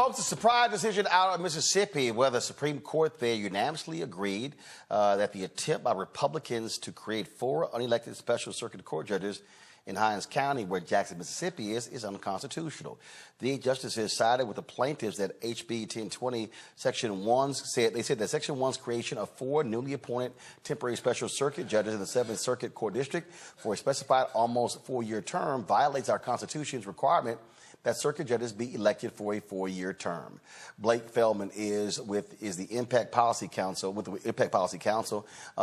folks, the surprise decision out of Mississippi, where the Supreme Court there unanimously agreed that the attempt by Republicans to create 4 unelected special circuit court judges in Hinds County, where Jackson, Mississippi is unconstitutional. The justices sided with the plaintiffs that HB 1020 Section 1 said that Section 1's creation of 4 newly appointed temporary special circuit judges in the 7th Circuit Court District for a specified almost 4-year term violates our Constitution's requirement that circuit judges be elected for a 4-year term. Blake Feldman is the Impact Policy Council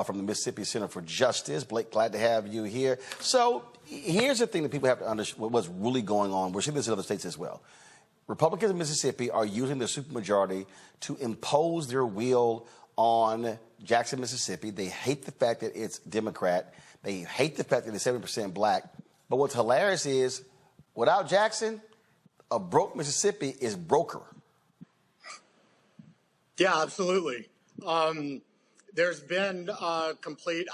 from the Mississippi Center for Justice. Blake, glad to have you here. So here's the thing that people have to understand what's really going on. We're seeing this in other states as well. Republicans in Mississippi are using their supermajority to impose their will on Jackson, Mississippi. They hate the fact that it's Democrat. They hate the fact that it's 70% black. But what's hilarious is, without Jackson, a broke Mississippi is broker. Yeah, absolutely. There's been complete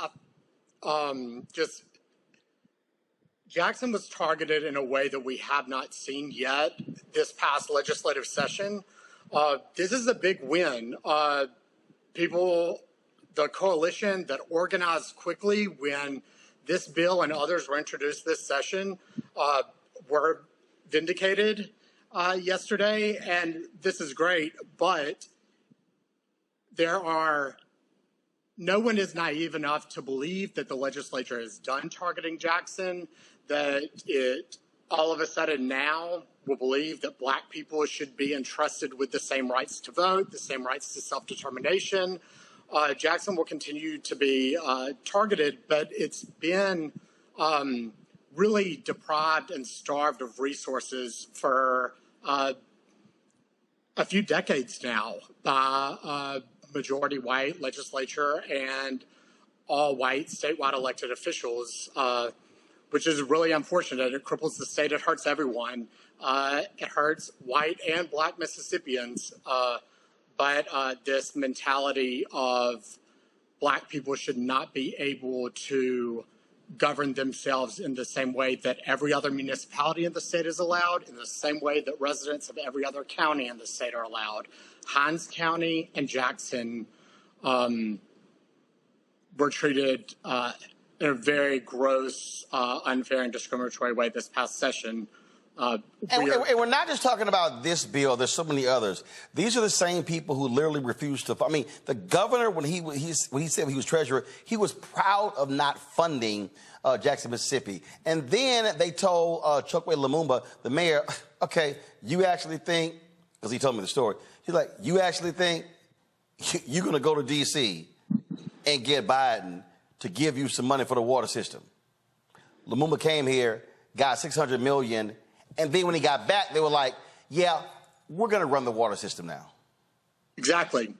Jackson was targeted in a way that we have not seen yet this past legislative session. This is a big win. The coalition that organized quickly when this bill and others were introduced this session were vindicated yesterday, and this is great, but no one is naive enough to believe that the legislature is done targeting Jackson, that it all of a sudden now will believe that black people should be entrusted with the same rights to vote, the same rights to self-determination. Jackson will continue to be targeted, but it's been really deprived and starved of resources for a few decades now by a majority white legislature and all white statewide elected officials, which is really unfortunate. It cripples the state. It hurts everyone. It hurts white and black Mississippians. But this mentality of black people should not be able to govern themselves in the same way that every other municipality in the state is allowed, in the same way that residents of every other county in the state are allowed. Hinds County and Jackson were treated in a very gross, unfair, and discriminatory way this past session. And we're not just talking about this bill. There's so many others. These are the same people who literally refused to. I mean, the governor, when he said he was treasurer, he was proud of not funding Jackson, Mississippi. And then they told Chokwe Lumumba, the mayor, okay, you actually think, because he told me the story, he's like, you actually think you're going to go to D.C. and get Biden to give you some money for the water system? Lumumba came here, got $600 million. And then when he got back, they were like, yeah, we're going to run the water system now. Exactly.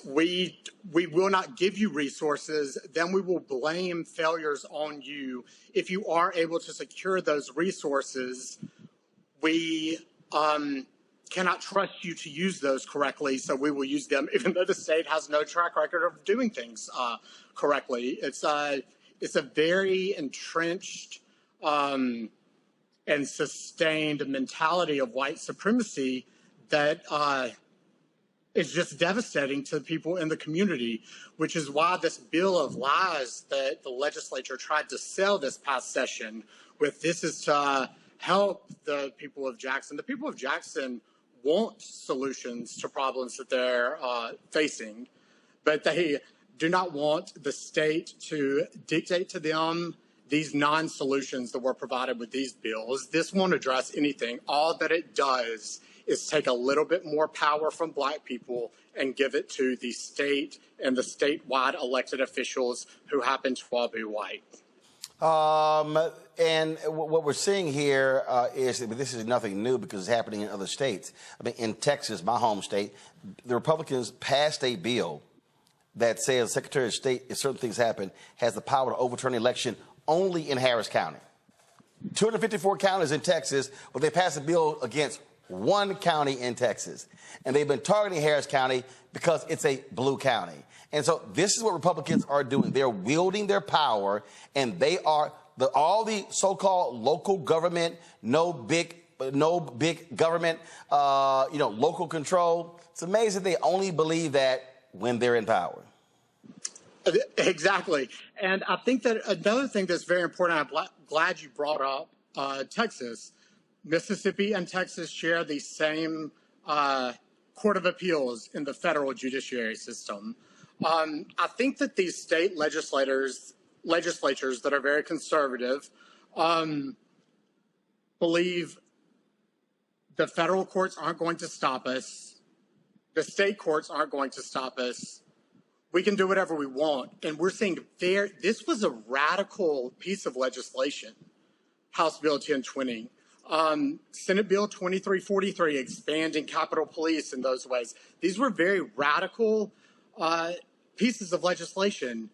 We will not give you resources, then we will blame failures on you. If you are able to secure those resources, we cannot trust you to use those correctly, so we will use them, even though the state has no track record of doing things correctly. It's a very entrenched and sustained mentality of white supremacy that is just devastating to people in the community, which is why this bill of lies that the legislature tried to sell this past session with, this is to help the people of Jackson. The people of Jackson want solutions to problems that they're facing, but they do not want the state to dictate to them these non-solutions that were provided with these bills. This won't address anything. All that it does is take a little bit more power from black people and give it to the state and the statewide elected officials who happen to all be white. And what we're seeing here is that this is nothing new because it's happening in other states. I mean, in Texas, my home state, the Republicans passed a bill that says the Secretary of State, if certain things happen, has the power to overturn the election only in Harris County. 254 counties in Texas, but they passed a bill against one county in Texas. And they've been targeting Harris County because it's a blue county. And so this is what Republicans are doing. They're wielding their power, and they are all the so-called local government, no big no big government, local control. It's amazing they only believe that when they're in power. Exactly. And I think that another thing that's very important, I'm glad you brought up Texas. Mississippi and Texas share the same Court of Appeals in the federal judiciary system. I think that these state legislatures that are very conservative believe the federal courts aren't going to stop us. The state courts aren't going to stop us. We can do whatever we want. And we're seeing this was a radical piece of legislation, House Bill 1020. Senate Bill 2343, expanding Capitol Police in those ways. These were very radical pieces of legislation.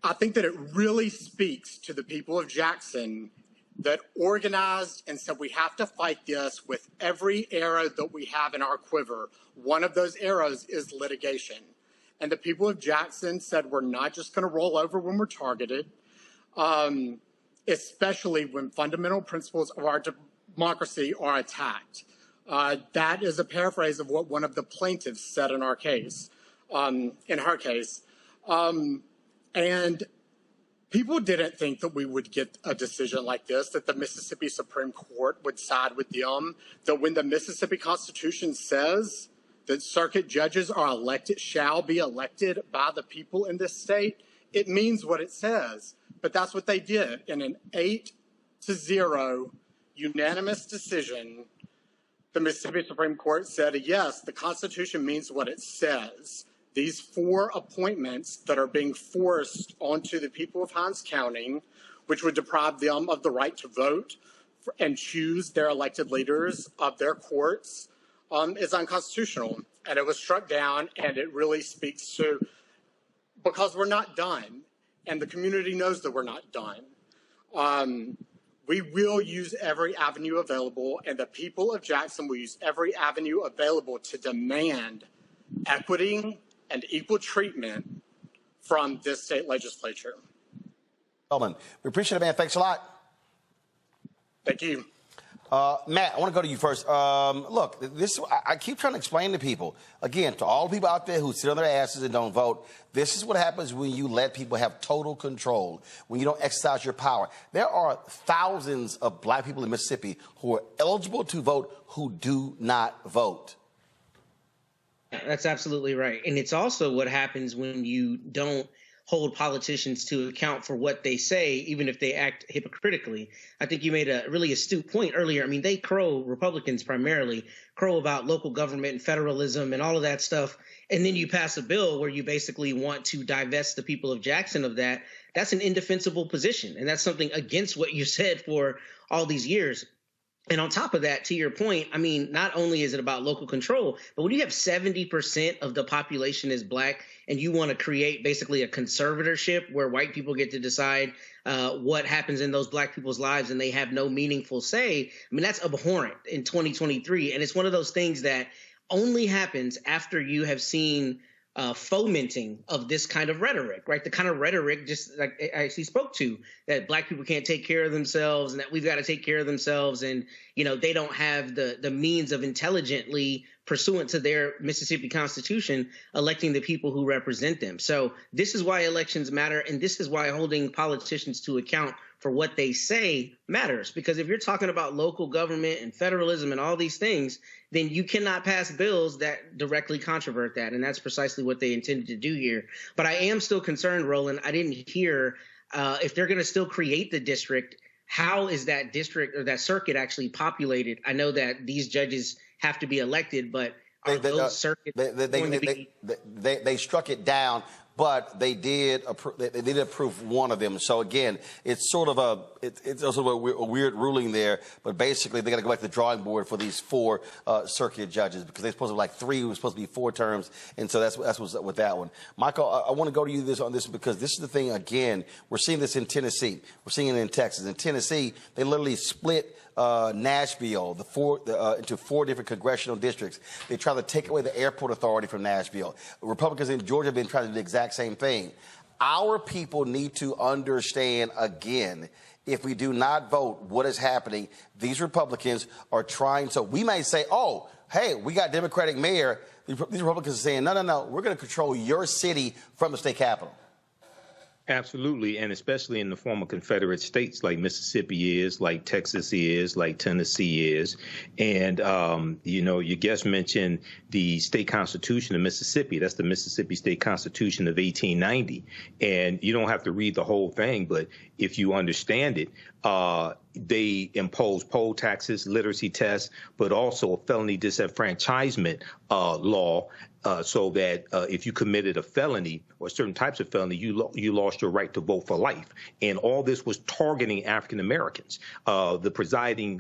I think that it really speaks to the people of Jackson that organized and said we have to fight this with every arrow that we have in our quiver. One of those arrows is litigation. And the people of Jackson said we're not just going to roll over when we're targeted, especially when fundamental principles of our democracy are attacked. That is a paraphrase of what one of the plaintiffs said in our case, in her case. And people didn't think that we would get a decision like this, that the Mississippi Supreme Court would side with them, that when the Mississippi Constitution says that circuit judges are elected, shall be elected by the people in this state, it means what it says. But that's what they did. In an 8-0 unanimous decision, the Mississippi Supreme Court said, yes, the Constitution means what it says. These 4 appointments that are being forced onto the people of Hinds County, which would deprive them of the right to vote and choose their elected leaders of their courts, is unconstitutional. And it was struck down, and it really speaks to, because we're not done, and the community knows that we're not done. We will use every avenue available, and the people of Jackson will use every avenue available to demand equity and equal treatment from this state legislature. Roland, we appreciate it, man. Thanks a lot. Thank you. Matt, I want to go to you first. Look, I keep trying to explain to people, again, to all the people out there who sit on their asses and don't vote, this is what happens when you let people have total control, when you don't exercise your power. There are thousands of black people in Mississippi who are eligible to vote who do not vote. That's absolutely right. And it's also what happens when you don't hold politicians to account for what they say, even if they act hypocritically. I think you made a really astute point earlier. I mean, they crow, Republicans primarily, crow about local government and federalism and all of that stuff. And then you pass a bill where you basically want to divest the people of Jackson of that. That's an indefensible position. And that's something against what you said for all these years. And on top of that, to your point, I mean, not only is it about local control, but when you have 70% of the population is black and you want to create basically a conservatorship where white people get to decide what happens in those black people's lives and they have no meaningful say, I mean, that's abhorrent in 2023. And it's one of those things that only happens after you have seen fomenting of this kind of rhetoric, right? The kind of rhetoric, just like I actually spoke to, that black people can't take care of themselves and that we've got to take care of themselves. And, you know, they don't have the means of intelligently, pursuant to their Mississippi Constitution, electing the people who represent them. So this is why elections matter. And this is why holding politicians to account for what they say matters. Because if you're talking about local government and federalism and all these things, then you cannot pass bills that directly controvert that. And that's precisely what they intended to do here. But I am still concerned, Roland. I didn't hear if they're going to still create the district, how is that district or that circuit actually populated? I know that these judges have to be elected, but are those circuits going to be? They struck it down. But they did approve one of them. So again, it's sort of a weird ruling there. But basically, they got to go back to the drawing board for these 4 circuit judges because they're supposed to be like 3. It was supposed to be 4 terms, and so that's what's up with that one. Michael, I want to go to you on this because this is the thing. Again, we're seeing this in Tennessee. We're seeing it in Texas. In Tennessee, they literally split Nashville into 4 different congressional districts. They try to take away the airport authority from Nashville. Republicans in Georgia have been trying to do the exact same thing. Our people need to understand, again, if we do not vote, what is happening? These Republicans are trying to, we may say, oh, hey, we got Democratic mayor. These Republicans are saying, no, we're going to control your city from the state capitol. Absolutely, and especially in the former Confederate states like Mississippi is, like Texas is, like Tennessee is. And, your guest mentioned the state constitution of Mississippi. That's the Mississippi State Constitution of 1890. And you don't have to read the whole thing, but if you understand it, they impose poll taxes, literacy tests, but also a felony disenfranchisement law. So that if you committed a felony or certain types of felony, you lost your right to vote for life. And all this was targeting African Americans. The presiding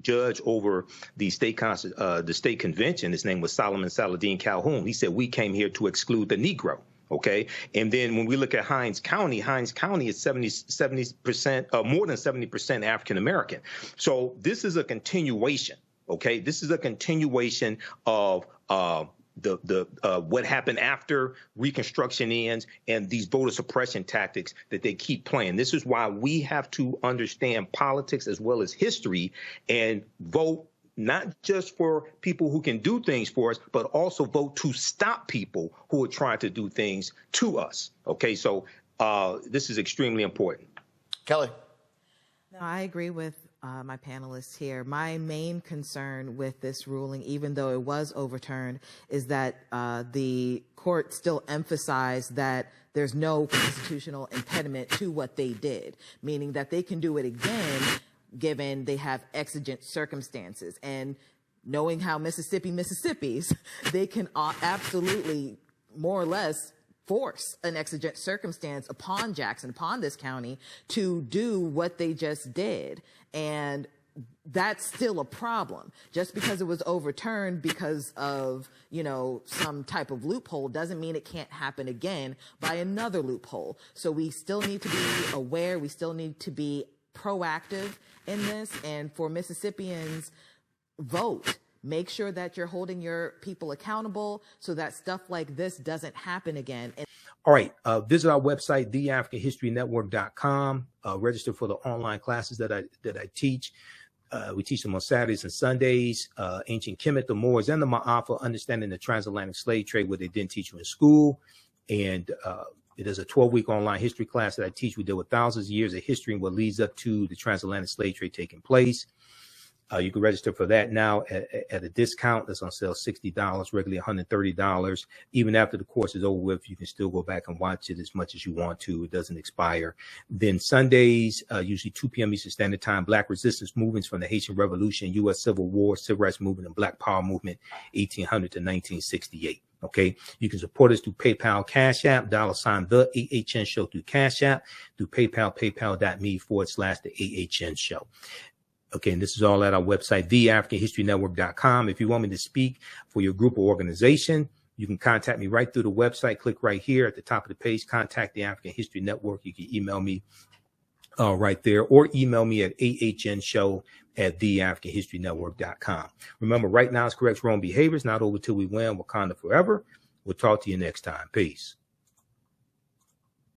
judge over the state convention, his name was Solomon Saladin Calhoun. He said, we came here to exclude the Negro. OK, and then when we look at Hinds County is 70%, more than 70% African American. So this is a continuation. OK, this is a continuation of what happened after Reconstruction ends and these voter suppression tactics that they keep playing. This is why we have to understand politics as well as history and vote not just for people who can do things for us, but also vote to stop people who are trying to do things to us. OK, so this is extremely important. Kelly. No, I agree with my panelists here. My main concern with this ruling, even though it was overturned, is that the court still emphasized that there's no constitutional impediment to what they did, meaning that they can do it again given they have exigent circumstances. And knowing how Mississippi's, they can absolutely more or less force an exigent circumstance upon Jackson, upon this county, to do what they just did. And that's still a problem. Just because it was overturned because of, some type of loophole doesn't mean it can't happen again by another loophole. So we still need to be aware. We still need to be proactive in this. And for Mississippians, vote. Make sure that you're holding your people accountable so that stuff like this doesn't happen again. All right. Visit our website, theafricanhistorynetwork.com. Register for the online classes that I teach. We teach them on Saturdays and Sundays. Ancient Kemet, the Moors, and the Ma'afa, understanding the transatlantic slave trade, what they didn't teach you in school. And it is a 12-week online history class that I teach. We deal with thousands of years of history and what leads up to the transatlantic slave trade taking place. You can register for that now at a discount. That's on sale $60, regularly $130. Even after the course is over with, you can still go back and watch it as much as you want to. It doesn't expire. Then Sundays, usually 2 p.m. Eastern Standard Time, Black resistance movements from the Haitian Revolution, U.S. Civil War, Civil Rights Movement, and Black Power Movement, 1800 to 1968. Okay, you can support us through PayPal, Cash App, $, the AHN Show through Cash App, through PayPal, paypal.me/the AHN Show. Okay, and this is all at our website, theafricanhistorynetwork.com. If you want me to speak for your group or organization, you can contact me right through the website. Click right here at the top of the page, contact the African History Network. You can email me right there, or email me at ahnshow@theafricanhistorynetwork.com. Remember, right now is correct wrong behaviors, not over till we win. Wakanda forever. We'll talk to you next time. Peace.